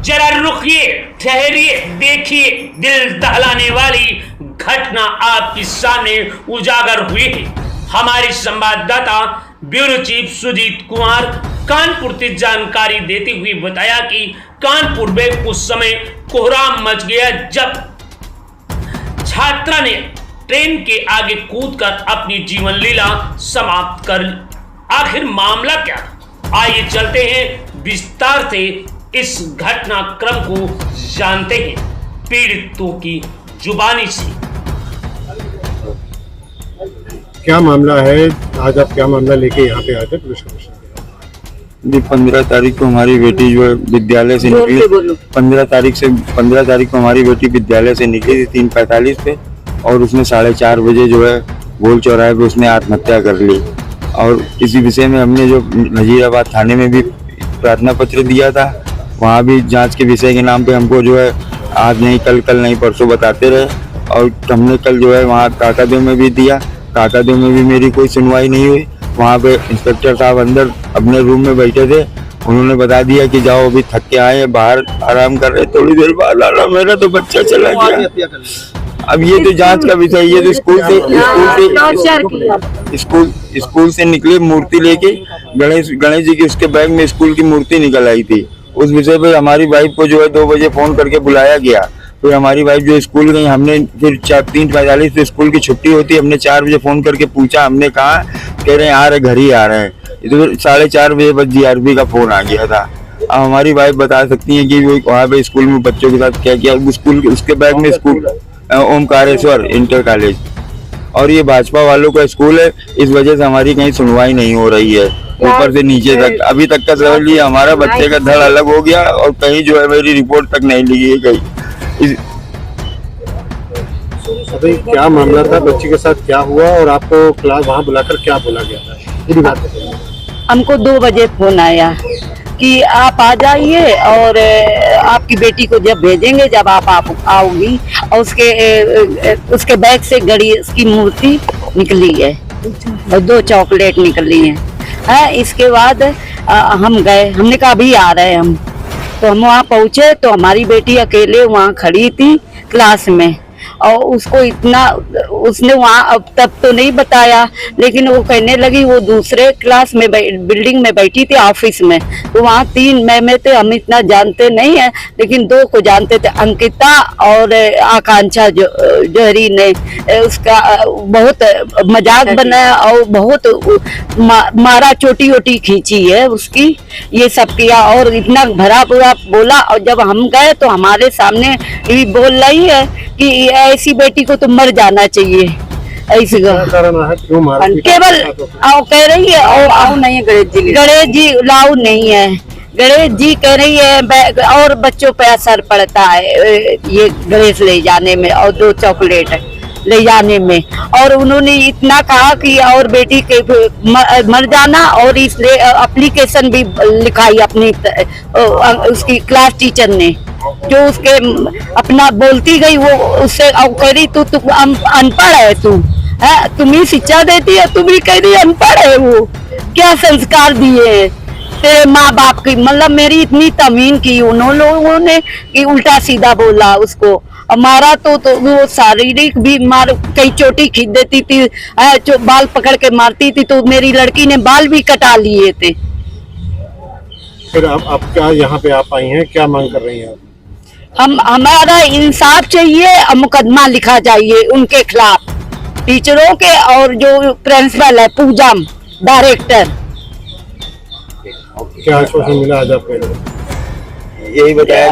जरा रुकिए, ठहरिए, देखिए, दिल दहलाने वाली घटना आपके सामने उजागर हुई है। हमारे संवाददाता ब्यूरो चीफ सुजीत कुमार कानपुर से जानकारी देते हुए बताया कि कानपुर में उस समय कोहराम मच गया जब छात्रा ने ट्रेन के आगे कूदकर अपनी जीवन लीला समाप्त कर ली। आखिर मामला क्या? आइए चलते हैं विस्तार से इस घटनाक्रम को जानते हैं पीड़ितों की जुबानी से। क्या मामला है? आज आप क्या मामला लेके यहाँ पे आए थे पुलिस स्टेशन? जी 15 तारीख को हमारी बेटी जो है विद्यालय से निकली। 15 तारीख को हमारी बेटी विद्यालय से निकली थी 3:45 पे, और उसने 4:30 बजे जो है गोल चौराहे पे उसने आत्महत्या कर ली। और इसी विषय में हमने जो नजीराबाद थाने में भी प्रार्थना पत्र दिया था, वहाँ भी जांच के विषय के नाम पे हमको जो है आज नहीं कल नहीं परसों बताते रहे। और हमने कल जो है वहाँ काकादेव में भी दिया, काकादेव में भी मेरी कोई सुनवाई नहीं हुई। वहाँ पे इंस्पेक्टर साहब अंदर अपने रूम में बैठे थे, उन्होंने बता दिया कि जाओ अभी थक के आए, बाहर आराम कर रहे। थोड़ी देर बाद आला मेरा तो बच्चा चला गया। अब ये तो जांच का विषय, ये तो स्कूल से निकले मूर्ति लेके गणेश जी की, उसके बैग में स्कूल की मूर्ति निकल आई थी। उस विषय पे हमारी वाइफ को जो है 2 बजे फोन करके बुलाया गया। फिर हमारी वाइफ जो स्कूल गई, हमने फिर 3:45 पे स्कूल की छुट्टी होती, हमने 4 बजे फोन करके पूछा, हमने कहा, कह रहे हैं आ रहे, घर ही आ रहे हैं। तो फिर 4:30 बजे बस GRP का फोन आ गया था। अब हमारी वाइफ बता सकती है कि वो वहाँ पे स्कूल में बच्चों के साथ क्या किया। स्कूल उसके बैग में स्कूल ओमकारेश्वर इंटर कॉलेज, और ये भाजपा वालों का स्कूल है। इस वजह से हमारी कहीं सुनवाई नहीं हो रही है, ऊपर से नीचे तक। अभी तक का समझ लिया हमारा बच्चे का धड़ अलग हो गया, और कहीं जो है मेरी रिपोर्ट तक नहीं लिखी है कहीं। अभी क्या मामला था, बच्ची के साथ क्या हुआ और आपको क्लास वहाँ बुलाकर क्या बोला गया था? पूरी बात बताइए। हमको 2 बजे फोन आया कि आप आ जाइए और आपकी बेटी को जब भेजेंगे, जब आप आओगी। और उसके बैग से गणेश की मूर्ति निकली है और 2 चॉकलेट निकली हैं। इसके बाद हम गए, हमने कहा अभी आ रहे हैं हम। तो हम वहाँ पहुँचे तो हमारी बेटी अकेले वहाँ खड़ी थी क्लास में, और उसको इतना उसने वहाँ अब तब तो नहीं बताया, लेकिन वो कहने लगी वो दूसरे क्लास में बिल्डिंग में बैठी थी ऑफिस में। तो वहाँ 3 में थे, हम इतना जानते नहीं है, लेकिन 2 को जानते थे, अंकिता और आकांक्षा जौहरी ने उसका बहुत मजाक बनाया और बहुत मारा, चोटी वोटी खींची है उसकी, ये सब किया और इतना भरा पूरा बोला। और जब हम गए तो हमारे सामने ये बोल रही है कि ऐसी बेटी को तो मर जाना चाहिए। ऐसी केवल आओ कह रही है, आओ नहीं है गणेश जी लाऊ नहीं है। गणेश जी कह रही है और बच्चों पे असर पड़ता है ये गणेश ले जाने में और 2 चॉकलेट ले जाने में। और उन्होंने इतना कहा कि और बेटी के मर जाना, और इसलिए एप्लीकेशन भी लिखाई अपनी उसकी क्लास टीचर ने, जो उसके अपना बोलती गई। वो उससे कह रही तू अनपढ़ है, तुम ही शिक्षा देती है, तुम ही कह रही अनपढ़ है। वो क्या संस्कार दिए तेरे माँ बाप की? मतलब मेरी इतनी तमीन की उन लोगों ने कि उल्टा सीधा बोला उसको। हमारा तो वो शारीरिक भी मार, कई चोटी खींच देती थी, जो बाल पकड़ के मारती थी। तो मेरी लड़की ने बाल भी कटा लिए थे। फिर आप क्या यहाँ पे आप आई हैं, क्या मांग कर रही हैं आप? हमारा इंसाफ चाहिए और मुकदमा लिखा चाहिए उनके खिलाफ, टीचरों के और जो प्रिंसिपल है, पूजा डायरेक्टर। क्या आश्वासन मिला आज आपको? यही बताया